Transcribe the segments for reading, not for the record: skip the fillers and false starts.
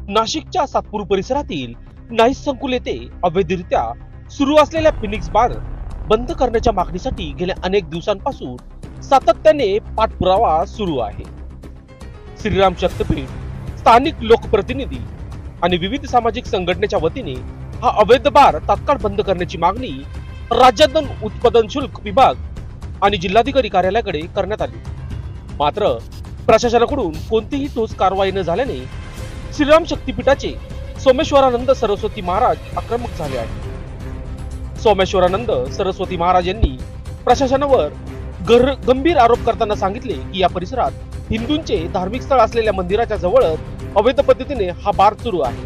नाशिकच्या सातपूर परिसरातील नाईस संकुल येथे अवैधरित्या सुरू असलेल्या फिनिक्स बार बंद करण्याच्या मागणीसाठी गेल्या अनेक दिवसांपासून सातत्याने पाठपुरावा सुरू आहे. श्रीराम शक्तीपीठ, स्थानिक लोकप्रतिनिधी आणि विविध सामाजिक संघटनेच्या वतीने हा अवैध बार तात्काळ बंद करण्याची मागणी राज्यातून उत्पादन शुल्क विभाग आणि जिल्हाधिकारी कार्यालयाकडे करण्यात आली. मात्र प्रशासनाकडून कोणतीही ठोस कारवाई न झाल्याने श्रीराम शक्तीपीठाचे सोमेश्वरानंद सरस्वती महाराज आक्रमक झाले आहेत. सोमेश्वरानंद सरस्वती महाराज यांनी प्रशासनावर गंभीर आरोप करताना सांगितले की या परिसरात हिंदूंचे धार्मिक स्थळ असलेल्या मंदिराच्या जवळच अवैध पद्धतीने हा बार सुरू आहे.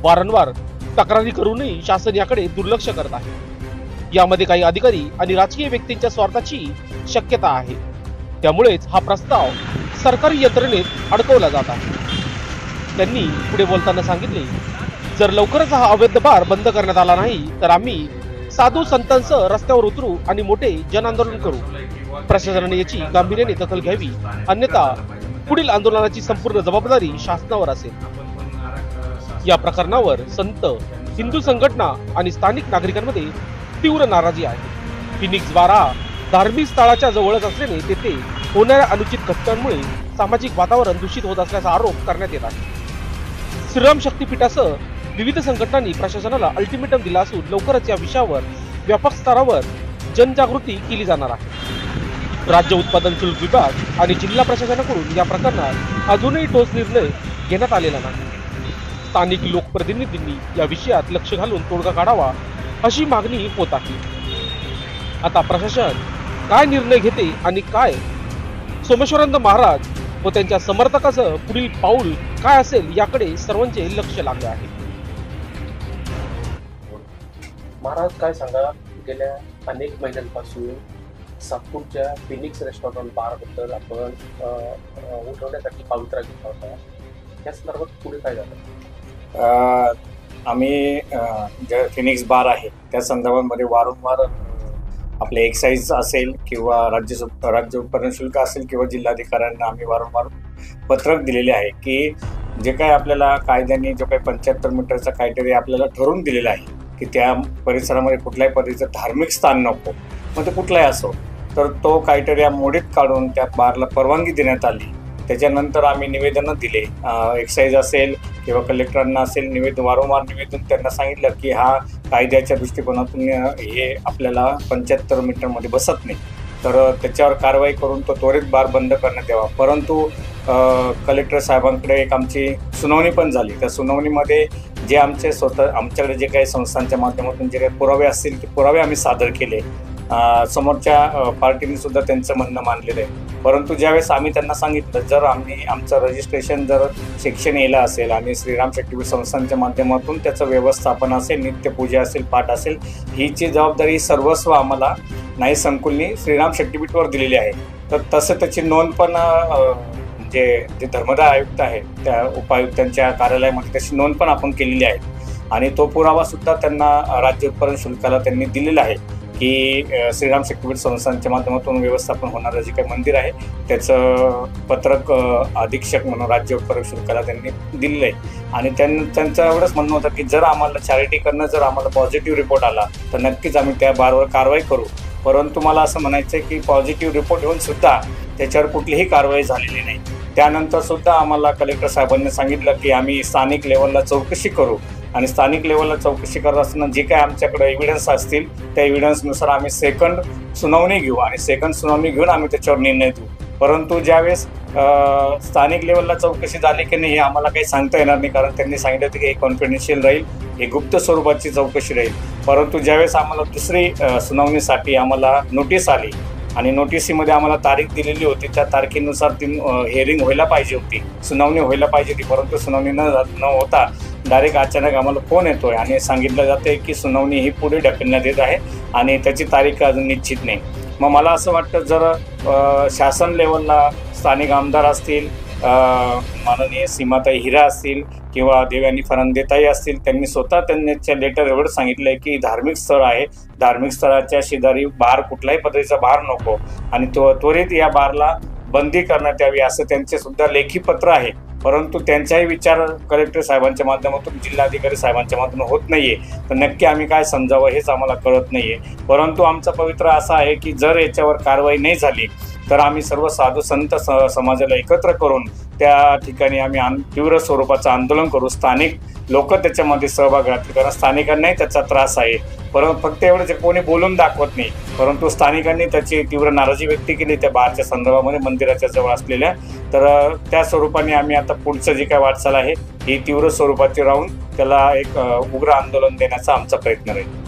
वारंवार तक्रारी करूनही शासन याकडे दुर्लक्ष करत आहे. यामध्ये काही अधिकारी आणि राजकीय व्यक्तींच्या स्वार्थाची शक्यता आहे. त्यामुळेच हा प्रस्ताव सरकारी यंत्रणेत अडकवला जात आहे. त्यांनी पुढे बोलताना सांगितले, जर लवकरच हा अवैध बार बंद करण्यात आला नाही तर आम्ही साधू संतांसह रस्त्यावर उतरू आणि मोठे जन आंदोलन करू. प्रशासनाने याची गांभीर्याने दखल घ्यावी, अन्यथा पुढील आंदोलनाची संपूर्ण जबाबदारी शासनावर असेल. या प्रकरणावर संत, हिंदू संघटना आणि स्थानिक नागरिकांमध्ये तीव्र नाराजी आहे. फिनिक्स बार हा धार्मिक स्थळाच्या जवळच असल्याने तेथे होणाऱ्या अनुचित घटनांमुळे सामाजिक वातावरण दूषित होत असल्याचा आरोप करण्यात येत आहे. श्रीराम शक्तीपीठासह विविध संघटनांनी प्रशासनाला अल्टिमेटम दिला असून लवकरच या विषयावर व्यापक स्तरावर जनजागृती केली जाणार आहे. राज्य उत्पादन शुल्क विभाग आणि जिल्हा प्रशासनाकडून या प्रकरणात अजूनही ठोस निर्णय घेण्यात आलेला नाही. स्थानिक लोकप्रतिनिधींनी या विषयात लक्ष घालून तोडगा काढावा अशी मागणी होत आहे. आता प्रशासन काय निर्णय घेते आणि काय सोमेश्वरानंद महाराज व त्यांच्या समर्थकाचं पुढील पाऊल काय असेल याकडे सर्वांचे लक्ष लागले आहे. महाराज, काय सांगा, गेल्या अनेक महिन्यांपासून सातपूरच्या फिनिक्स रेस्टॉरंट बार बद्दल आपण उठवण्यासाठी पवित्रा घेतला होता. या संदर्भात पुढे काय झालं? आम्ही जे फिनिक्स बार आहे त्या संदर्भामध्ये वारंवार आपले एक्साईज असेल किंवा राज्य उत्पादन शुल्क असेल किंवा जिल्हाधिकाऱ्यांना आम्ही वारंवार पत्रक दिलेले आहे की जे काही आपल्याला कायद्याने जो काही 75 मीटरचा क्रायटेरिया आपल्याला ठरवून दिलेला आहे की त्या परिसरामध्ये कुठल्याही पद्धतीचं धार्मिक स्थान नको, मग ते कुठलाही असो, तर तो क्रायटेरिया मोडीत काढून त्या बारला परवानगी देण्यात आली. त्याच्यानंतर आम्ही निवेदनं दिले, एक्साईज असेल किंवा कलेक्टरांना असेल, वारंवार निवेदन त्यांना सांगितलं की हा कायद्याच्या दृष्टिकोनातून हे आपल्याला 75 मीटरमध्ये बसत नाही, तर त्याच्यावर कारवाई करून तो त्वरित बार बंद करण्यात यावा. परंतु कलेक्टर साहेबांकडे एक आमची सुनावणी पण झाली. त्या सुनावणीमध्ये जे आमच्याकडे जे काही संस्थांच्या माध्यमातून जे काही पुरावे असतील ते पुरावे आम्ही सादर केले. समोरच्या पार्टीने सुद्धा त्यांचं म्हणणं मानलेलं आहे. परंतु ज्यावेळेस आम्ही त्यांना सांगितलं, जर आमचं रजिस्ट्रेशन जर सेक्शन एला असेल आणि श्रीराम शक्तीपीठ संस्थांच्या माध्यमातून त्याचं व्यवस्थापन असेल, नित्यपूजा असेल, पाठ असेल, हीची जबाबदारी सर्वस्व आम्हाला नाईस संकुलनी श्रीराम शक्तीपीठवर दिलेली आहे. तर तसं त्याची नोंद पण जे धर्मदाय आयुक्त आहेत त्या उपायुक्तांच्या कार्यालयामध्ये त्याची नोंद पण आपण केलेली आहे. आणि तो पुरावा सुद्धा त्यांना राज्य उत्पादन शुल्काला त्यांनी दिलेला आहे की श्रीराम शक्तीपीठ संस्थांच्या माध्यमातून व्यवस्थापन होणारं जे काही मंदिर आहे त्याचं पत्रक अधीक्षक म्हणून राज्य उत्पादन शुल्काला त्यांनी दिलेलं आहे. आणि त्यांचं एवढंच म्हणणं होतं की जर आम्हाला चॅरिटीकडनं जर आम्हाला पॉझिटिव्ह रिपोर्ट आला तर नक्कीच आम्ही त्या बारवर कारवाई करू. परंतु मला असं म्हणायचं आहे की पॉझिटिव्ह रिपोर्ट येऊन सुद्धा त्याच्यावर कुठलीही कारवाई झालेली नाही. त्यानंतर सुद्धा आम्हाला कलेक्टर साहेबांनी सांगितलं की आम्ही स्थानिक लेवलला चौकशी करू आणि स्थानिक लेवलला चौकशी करत असताना जे काही आमच्याकडे एव्हिडन्स असतील त्या एव्हिडन्सनुसार आम्ही सेकंड सुनावणी घेऊ आणि सेकंड सुनावणी घेऊन आम्ही त्याच्यावर निर्णय देऊ. परंतु ज्यावेळेस स्थानिक लेवलला चौकशी झाली की नाही हे आम्हाला काही सांगता येणार नाही, कारण त्यांनी सांगितलं होतं की हे कॉन्फिडेन्शियल राहील, हे गुप्त स्वरूपाची चौकशी राहील. परंतु ज्यावेळेस आम्हाला दुसरी सुनावणीसाठी आम्हाला नोटीस आली आणि नोटिसीमध्ये आम्हाला तारीख दिलेली होती, त्या तारखेनुसार ती हिअरिंग व्हायला पाहिजे होती, सुनावणी व्हायला पाहिजे होती, परंतु सुनावणी न होता डायरेक्ट अचानक आम्हाला फोन येतोय आणि सांगितलं जाते की सुनावणी ही पुढे ढकलण्यात येत आहे आणि त्याची तारीख अजून निश्चित नाही. मग मला असं वाटतं जर शासन लेवलला स्थानिक आमदार असतील, माननीय सीमाताई हिरा असतील किंवा देवयानी फरांदेताई असतील, त्यांनी स्वतः त्यांच्या लेटर एवढं सांगितलं आहे की धार्मिक स्थळ आहे, धार्मिक स्थळाच्या शेजारी बार कुठल्याही पद्धतीचा बार नको आणि त्वरित या बारला बंदी करण्यात यावी असं त्यांचे सुद्धा लेखी पत्र आहे. परंतु त्यांचाही विचार कलेक्टर साहेबांच्या माध्यमातून, जिल्हाधिकारी साहेबांच्या माध्यमातून होत नाहीये. तर नक्की आम्ही काय समजावं हेच आम्हाला कळत नाहीये. परंतु आमचा पवित्रा असा आहे की जर याच्यावर कारवाई नाही झाली तर आम्ही सर्व साधू संत समाजाला एकत्र करून त्या ठिकाणी आम्ही तीव्र स्वरूपाचं आंदोलन करू. स्थानिक लोक त्याच्यामध्ये सहभाग घातले, कारण स्थानिकांनाही त्याचा त्रास आहे. परंतु फक्त एवढंच कोणी बोलून दाखवत नाही, परंतु स्थानिकांनी त्याची तीव्र नाराजी व्यक्त केली त्या बारच्या संदर्भामध्ये, मंदिराच्या जवळ असलेल्या. तर त्या स्वरूपाने आम्ही आता पुढचं जी काय वाटचाल आहे ही तीव्र स्वरूपाची राहून त्याला एक उग्र आंदोलन देण्याचा आमचा प्रयत्न राहील.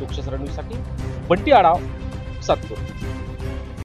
लोकशाही न्यूजसाठी बंटी आढाव, सातपूर.